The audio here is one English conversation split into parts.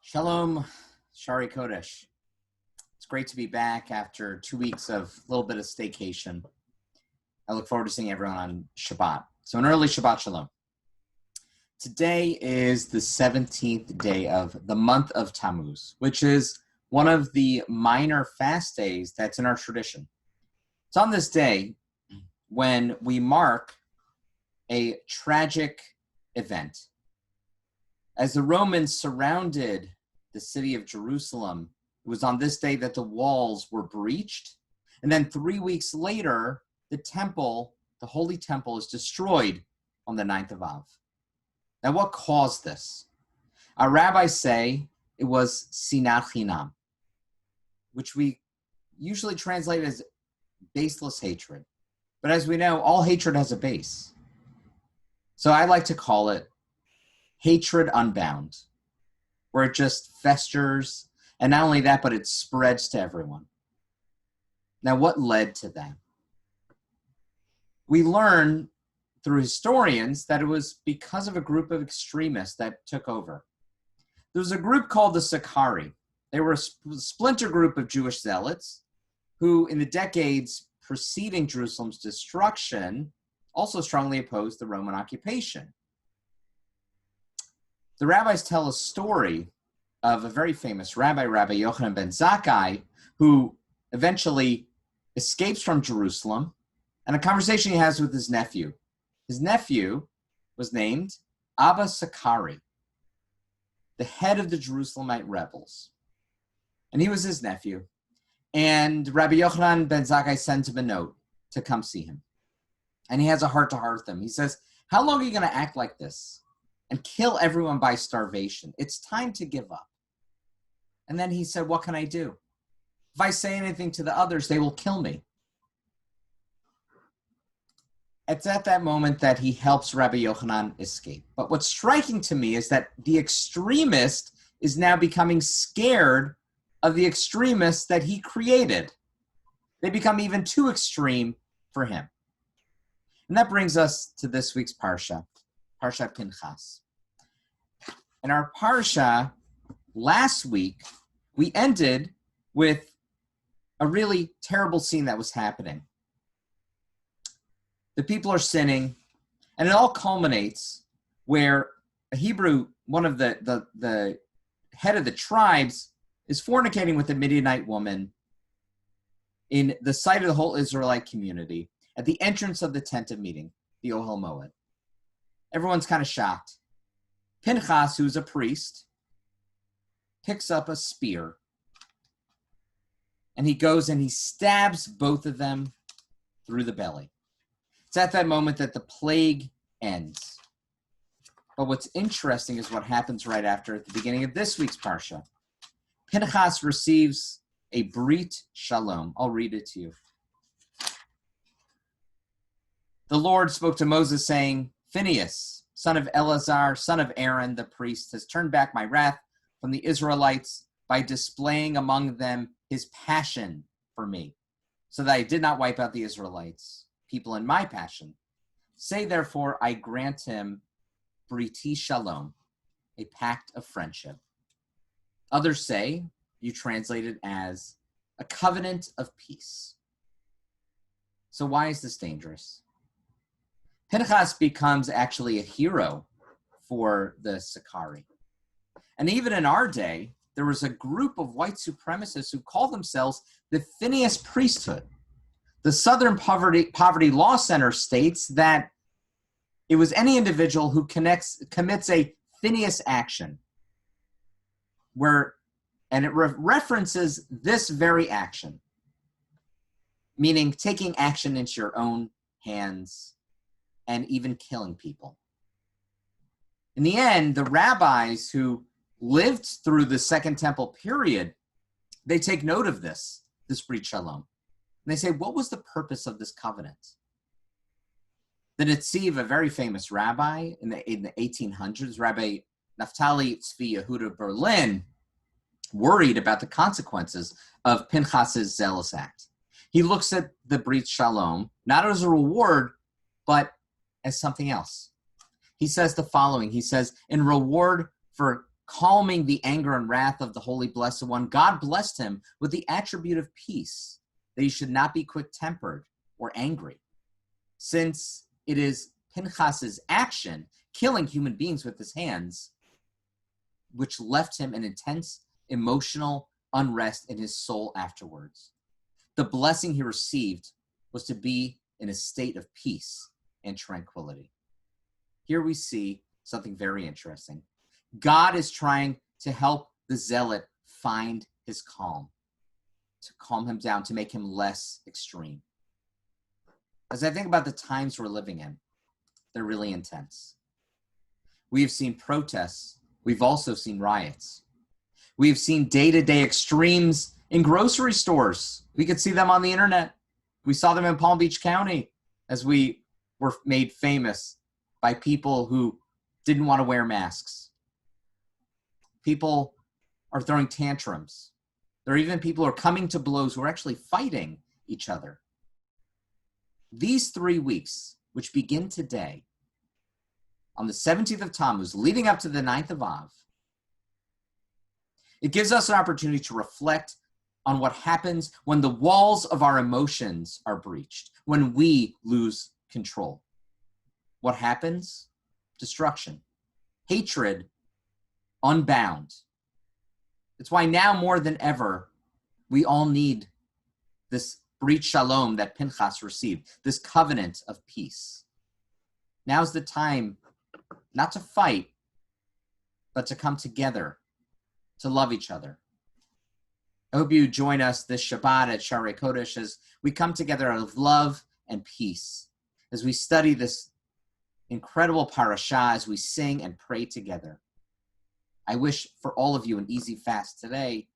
Shalom, Shari Kodesh. It's great to be back after 2 weeks of a little bit of staycation. I look forward to seeing everyone on Shabbat. So an early Shabbat Shalom. Today is the 17th day of the month of Tammuz, which is one of the minor fast days that's in our tradition. It's on this day when we mark a tragic event. As the Romans surrounded the city of Jerusalem, it was on this day that the walls were breached. And then 3 weeks later, the temple, the Holy Temple, is destroyed on the 9th of Av. Now, what caused this? Our rabbis say it was sinat chinam, which we usually translate as baseless hatred. But as we know, all hatred has a base. So I like to call it hatred unbound, where it just festers, and not only that, but it spreads to everyone. Now, what led to that? We learn through historians that it was because of a group of extremists that took over. There was a group called the Sicarii. They were a splinter group of Jewish zealots who, in the decades preceding Jerusalem's destruction, also strongly opposed the Roman occupation. The rabbis tell a story of a very famous rabbi, Rabbi Yochanan ben Zakkai, who eventually escapes from Jerusalem, and a conversation he has with his nephew. His nephew was named Abba Sicarii, the head of the Jerusalemite rebels. And he was his nephew. And Rabbi Yochanan ben Zakkai sends him a note to come see him. And he has a heart-to-heart with him. He says, how long are you going to act like this and kill everyone by starvation? It's time to give up. And then he said, what can I do? If I say anything to the others, they will kill me. It's at that moment that he helps Rabbi Yochanan escape. But what's striking to me is that the extremist is now becoming scared of the extremists that he created. They become even too extreme for him. And that brings us to this week's Parsha, Parsha Pinchas. In our Parsha, last week, we ended with a really terrible scene that was happening. The people are sinning, and it all culminates where a Hebrew, one of the head of the tribes, is fornicating with a Midianite woman in the sight of the whole Israelite community at the entrance of the tent of meeting, the Ohel Moed. Everyone's kind of shocked. Pinchas, who's a priest, picks up a spear, and he goes and he stabs both of them through the belly. It's at that moment that the plague ends. But what's interesting is what happens right after at the beginning of this week's Parsha. Pinchas receives a Brit Shalom. I'll read it to you. The Lord spoke to Moses saying, Phinehas, son of Eleazar, son of Aaron, the priest, has turned back my wrath from the Israelites by displaying among them his passion for me, so that I did not wipe out the Israelites, people in my passion. Say, therefore, I grant him Briti Shalom, a pact of friendship. Others say, you translate it as a covenant of peace. So why is this dangerous? Pinchas becomes actually a hero for the Sicarii. And even in our day, there was a group of white supremacists who called themselves the Phinehas priesthood. The Southern Poverty Law Center states that it was any individual who commits a Phinehas action, and it references this very action, meaning taking action into your own hands and even killing people. In the end, the rabbis who lived through the Second Temple period, they take note of this Brit Shalom. And they say, what was the purpose of this covenant? The Netziv, a very famous rabbi in the 1800s, Rabbi Naftali Tzvi Yehuda Berlin, worried about the consequences of Pinchas's zealous act. He looks at the Brit Shalom, not as a reward, but as something else. He says the following. He says, in reward for calming the anger and wrath of the Holy Blessed One, God blessed him with the attribute of peace, that he should not be quick-tempered or angry, since it is Pinchas's action, killing human beings with his hands, which left him an intense emotional unrest in his soul afterwards. The blessing he received was to be in a state of peace and tranquility. Here we see something very interesting. God is trying to help the zealot find his calm, to calm him down, to make him less extreme. As I think about the times we're living in, they're really intense. We have seen protests. We've also seen riots. We've seen day-to-day extremes in grocery stores. We could see them on the internet. We saw them in Palm Beach County as we were made famous by people who didn't want to wear masks. People are throwing tantrums. There are even people who are coming to blows who are actually fighting each other. These 3 weeks, which begin today, on the 17th of Tammuz, leading up to the 9th of Av, it gives us an opportunity to reflect on what happens when the walls of our emotions are breached, when we lose control. What happens? Destruction. Hatred unbound. It's why now more than ever, we all need this breach shalom that Pinchas received, this covenant of peace. Now's the time not to fight, but to come together, to love each other. I hope you join us this Shabbat at Shari Kodesh as we come together out of love and peace, as we study this incredible parashah, as we sing and pray together. I wish for all of you an easy fast today,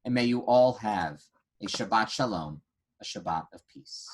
and may you all have a Shabbat Shalom, a Shabbat of peace.